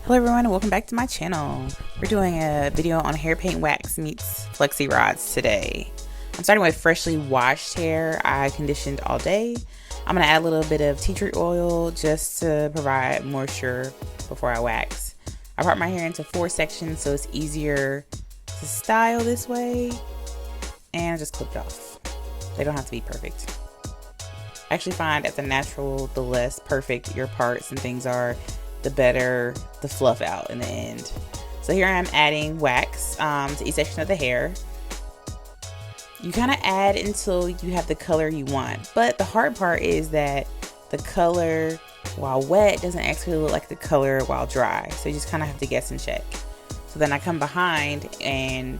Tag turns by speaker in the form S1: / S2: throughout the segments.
S1: Hello everyone and welcome back to my channel. We're doing a video on hair paint wax meets Flexirods today. I'm starting with freshly washed hair. I conditioned all day. I'm going to add a little bit of tea tree oil just to provide moisture before I wax. I part my hair into 4 sections so it's easier to style this way, and I just clipped off. They don't have to be perfect. I actually find as a natural, the less perfect your parts and things are, the better the fluff out in the end. So here I am adding wax to each section of the hair. You kind of add until you have the color you want, but the hard part is that the color while wet doesn't actually look like the color while dry, so you just kind of have to guess and check. So then I come behind and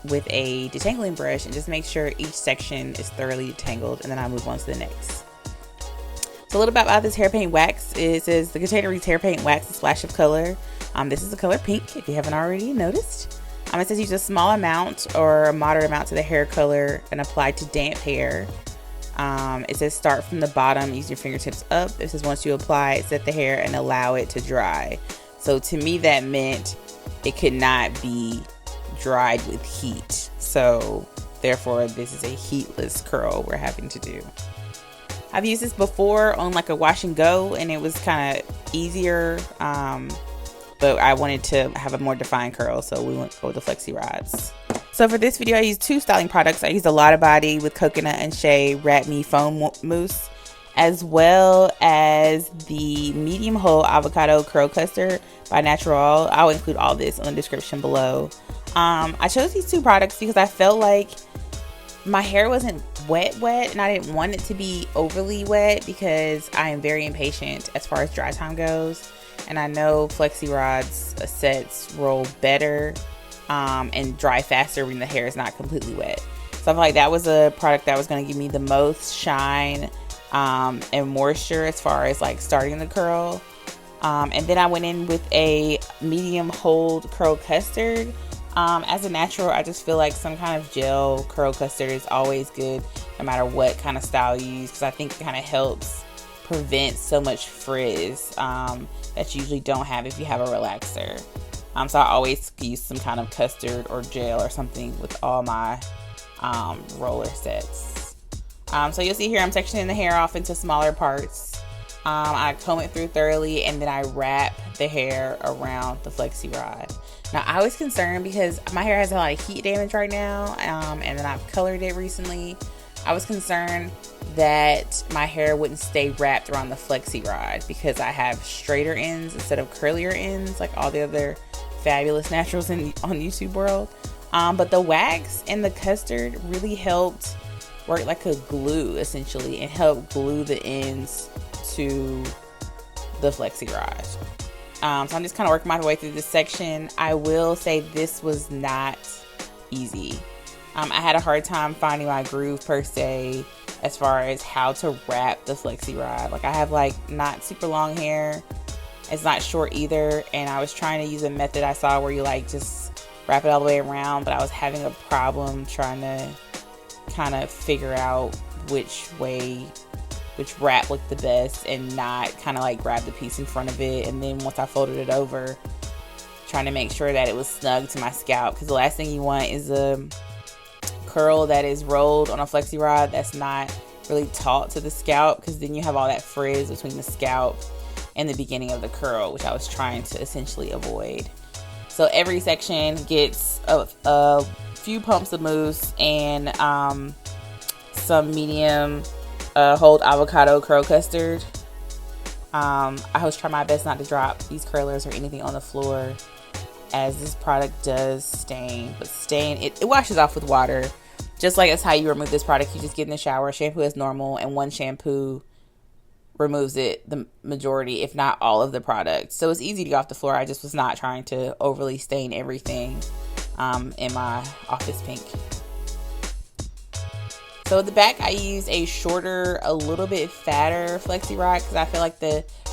S1: with a detangling brush and just make sure each section is thoroughly detangled, and then I move on to the next. So a little bit about this hair paint wax. It says the container reads hair paint wax, a splash of color. This is the color pink, if you haven't already noticed. It says use a small amount or a moderate amount to the hair color and apply to damp hair. It says start from the bottom, use your fingertips up. It says once you apply it, set the hair and allow it to dry. So to me that meant it could not be dried with heat. So therefore this is a heatless curl we're having to do. I've used this before on like a wash and go and it was kind of easier, but I wanted to have a more defined curl, so we went with the Flexirods. So for this video I used 2 styling products. I used a Lotta body with coconut and Shea wrap me foam mousse, as well as the medium hold avocado curl custard by Natur-all. I'll include all this in the description below. I chose these 2 products because I felt like my hair wasn't wet and I didn't want it to be overly wet because I am very impatient as far as dry time goes, and I know Flexirod's sets roll better and dry faster when the hair is not completely wet. So I feel like that was a product that was going to give me the most shine and moisture as far as like starting the curl. And then I went in with a medium hold curl custard. As a natural, I just feel like some kind of gel curl custard is always good no matter what kind of style you use, because I think it kind of helps prevent so much frizz that you usually don't have if you have a relaxer. So I always use some kind of custard or gel or something with all my roller sets. So you'll see here I'm sectioning the hair off into smaller parts. I comb it through thoroughly and then I wrap the hair around the Flexirod. Now I was concerned because my hair has a lot of heat damage right now, and then I've colored it recently. I was concerned that my hair wouldn't stay wrapped around the Flexirod because I have straighter ends instead of curlier ends like all the other fabulous naturals on YouTube world. But the wax and the custard really helped work like a glue essentially and help glue the ends to the Flexirod. So I'm just kind of working my way through this section. I will say this was not easy. I had a hard time finding my groove per se as far as how to wrap the Flexirod. Like I have like not super long hair. It's not short either. And I was trying to use a method I saw where you like just wrap it all the way around, but I was having a problem trying to kind of figure out which wrap looked the best and not kind of like grab the piece in front of it, and then once I folded it over, trying to make sure that it was snug to my scalp, because the last thing you want is a curl that is rolled on a Flexirod that's not really taut to the scalp, because then you have all that frizz between the scalp and the beginning of the curl, which I was trying to essentially avoid. So every section gets a few pumps of mousse and some medium hold avocado curl custard. I always try my best not to drop these curlers or anything on the floor, as this product does stain, but it washes off with water, just like that's how you remove this product. You just get in the shower, shampoo as normal, and one shampoo removes it, the majority if not all of the product. So it's easy to get off the floor. I just was not trying to overly stain everything in my office pink. So at the back I use a shorter, a little bit fatter Flexirod because I feel like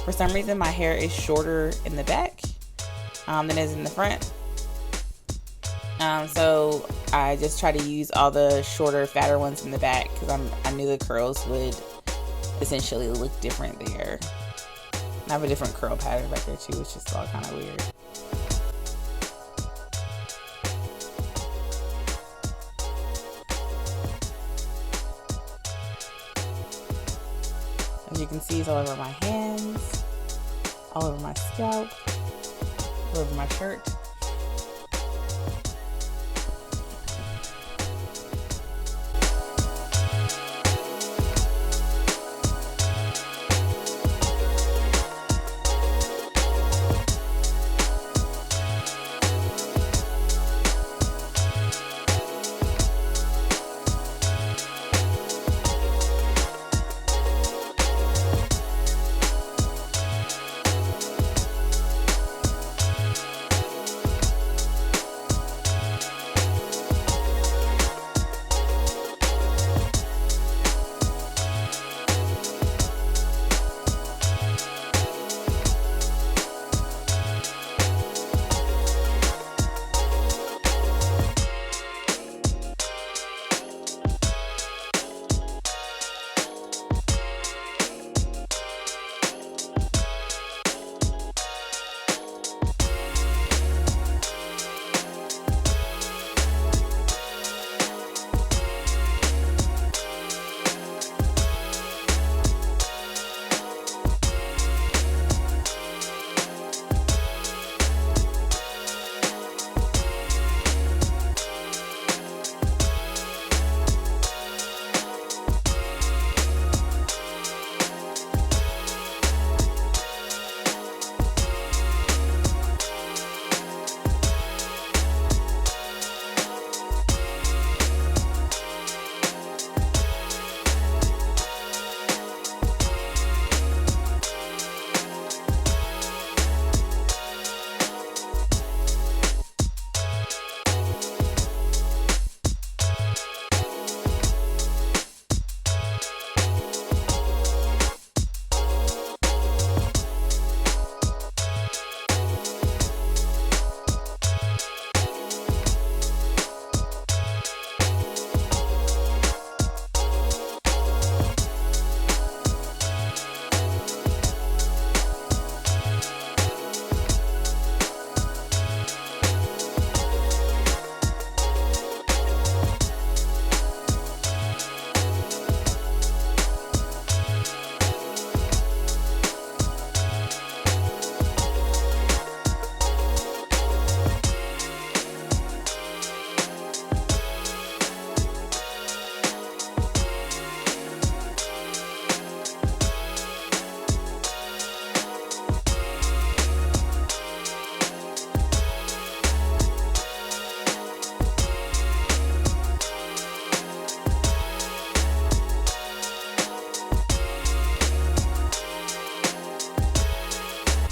S1: for some reason my hair is shorter in the back than it is in the front. So I just try to use all the shorter, fatter ones in the back because I knew the curls would essentially look different there. I have a different curl pattern back there too. It's just all kind of weird. As you can see, it's all over my hands, all over my scalp, all over my shirt.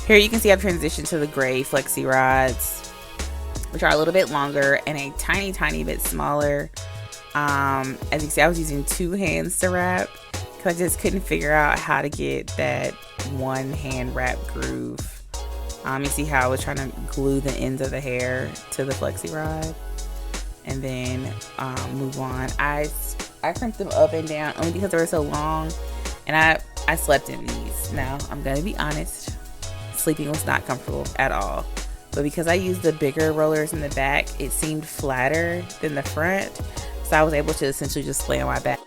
S1: Here you can see I've transitioned to the gray Flexirods, which are a little bit longer and a tiny bit smaller. As you can see, I was using 2 hands to wrap because I just couldn't figure out how to get that one hand wrap groove. You see how I was trying to glue the ends of the hair to the Flexirod and then move on. I crimped them up and down only because they were so long, and I slept in these. Now I'm gonna be honest, sleeping was not comfortable at all, but because I used the bigger rollers in the back, it seemed flatter than the front, so I was able to essentially just lay on my back.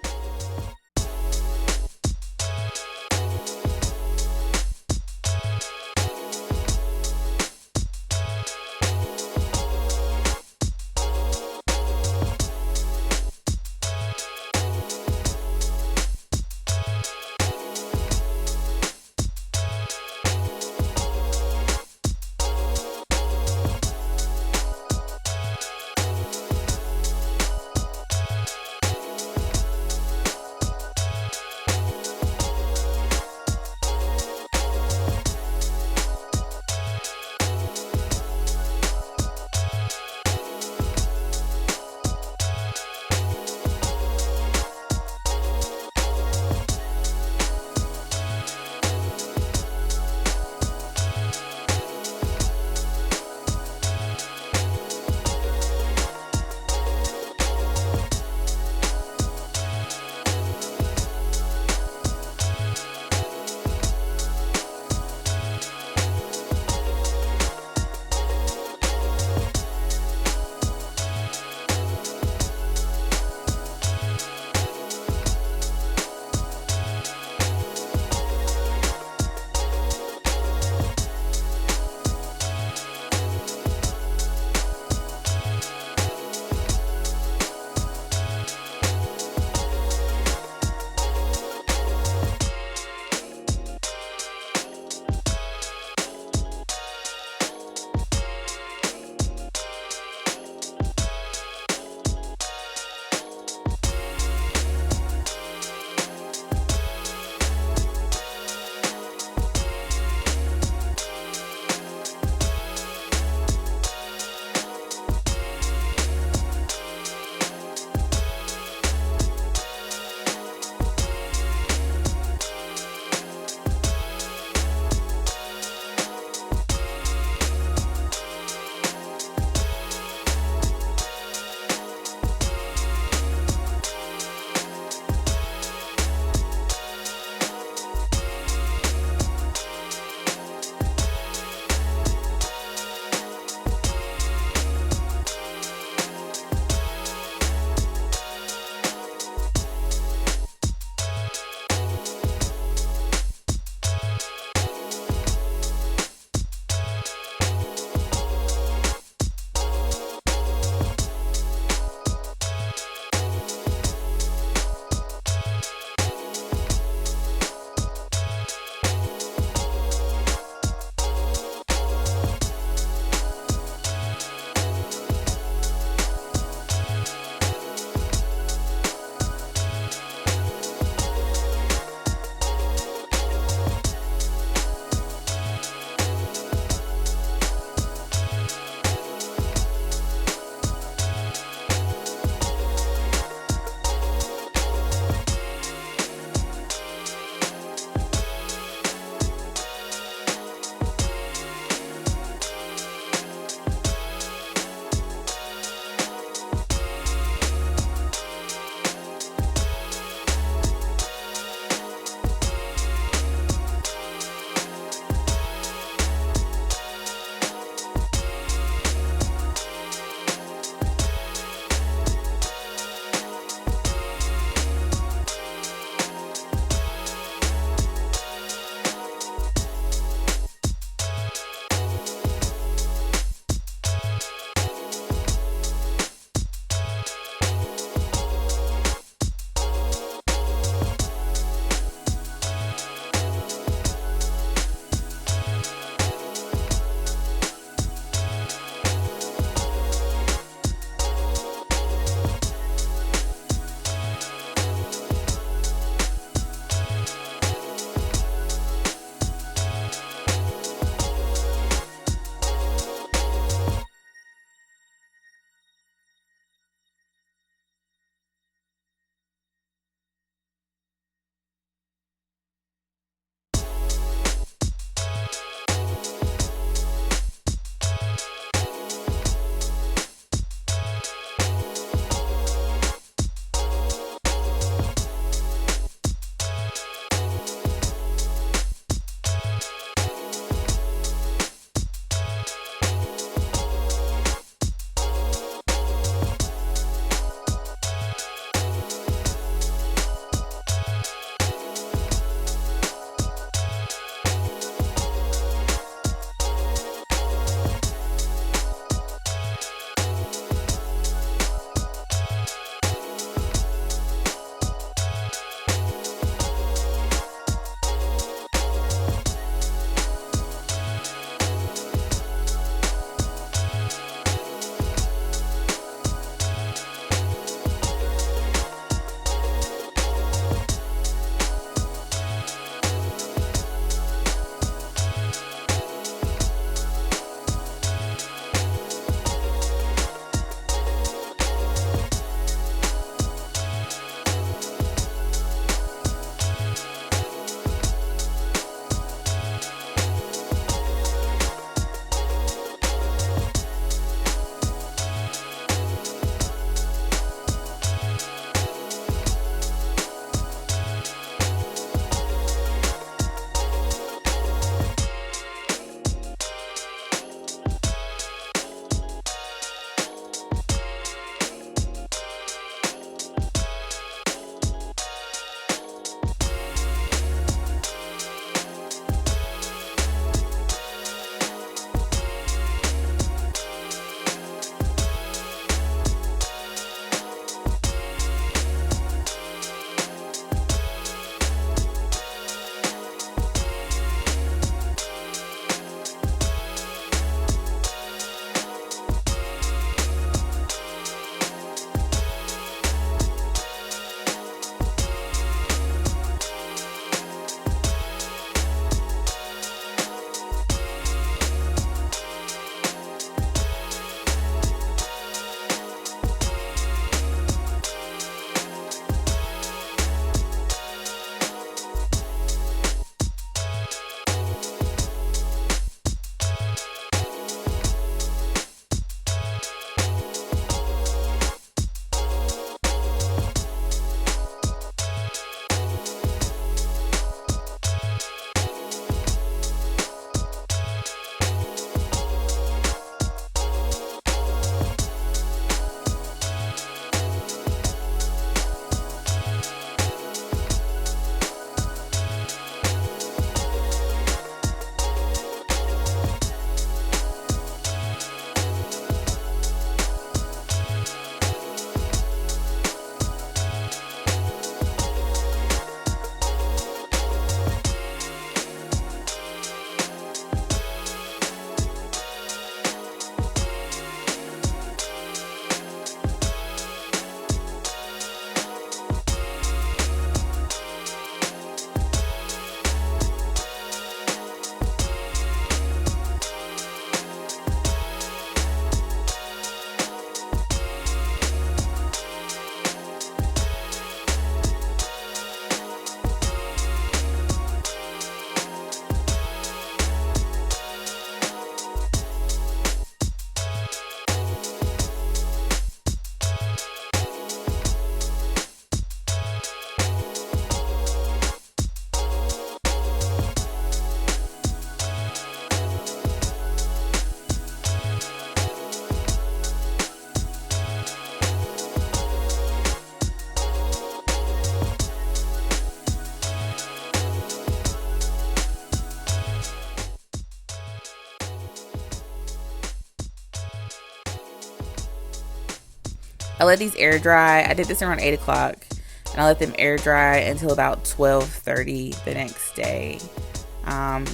S1: I let these air dry. I did this around 8 o'clock, and I let them air dry until about 12:30 the next day.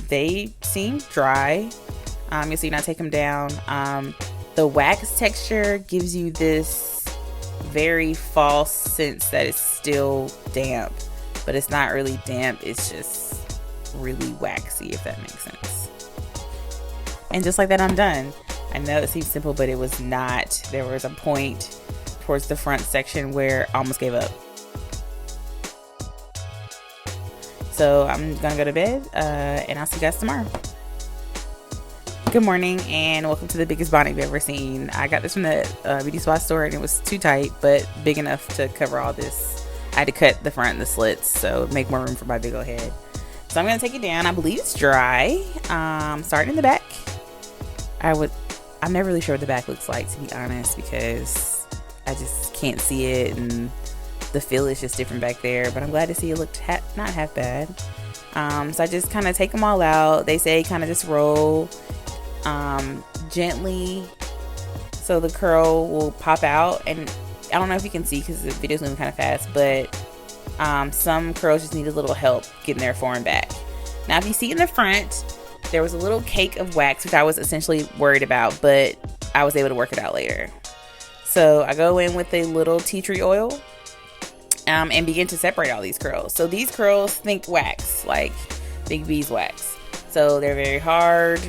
S1: They seem dry. You'll see when I take them down. The wax texture gives you this very false sense that it's still damp, but it's not really damp. It's just really waxy, if that makes sense. And just like that, I'm done. I know it seems simple, but it was not. There was a point towards the front section where I almost gave up. So I'm gonna go to bed, and I'll see you guys tomorrow. Good morning and welcome to the biggest bonnet you've ever seen. I got this from the beauty supply store, and it was too tight but big enough to cover all this. I had to cut the front and the slits so make more room for my big old head. So I'm gonna take it down. I believe it's dry. Starting in the back. I'm never really sure what the back looks like, to be honest, because I just can't see it, and the feel is just different back there. But I'm glad to see it looked not half bad. So I just kind of take them all out. They say kind of just roll gently so the curl will pop out. And I don't know if you can see because the video's moving kind of fast, but some curls just need a little help getting their form back. Now, if you see in the front, there was a little cake of wax, which I was essentially worried about, but I was able to work it out later. So I go in with a little tea tree oil and begin to separate all these curls. So these curls think wax, like Big beeswax. So they're very hard.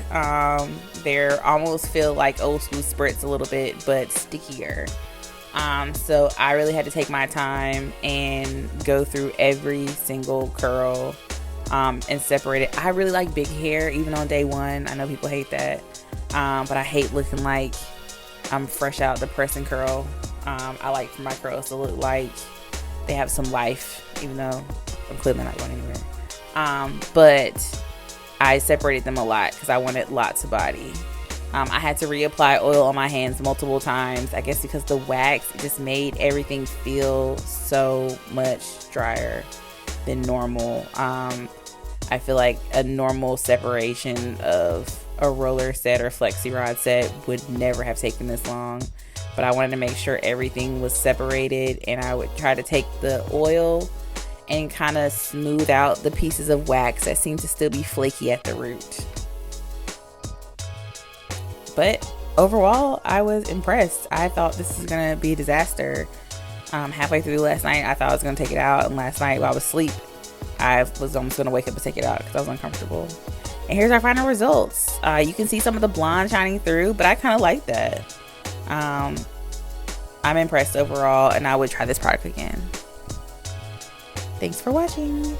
S1: They're almost feel like old school spritz a little bit, but stickier. So I really had to take my time and go through every single curl and separate it. I really like big hair, even on day one. I know people hate that, but I hate looking like I'm fresh out the press and curl. I like for my curls to look like they have some life, even though I'm clearly not going anywhere. But I separated them a lot because I wanted lots of body. I had to reapply oil on my hands multiple times, I guess because the wax just made everything feel so much drier than normal. I feel like a normal separation of a roller set or Flexirod set would never have taken this long, but I wanted to make sure everything was separated, and I would try to take the oil and kind of smooth out the pieces of wax that seem to still be flaky at the root. But overall, I was impressed. I thought this was gonna be a disaster. Halfway through last night, I thought I was gonna take it out, and last night while I was asleep, I was almost gonna wake up and take it out because I was uncomfortable. And here's our final results. You can see some of the blonde shining through, but I kind of like that. I'm impressed overall, and I would try this product again. Thanks for watching.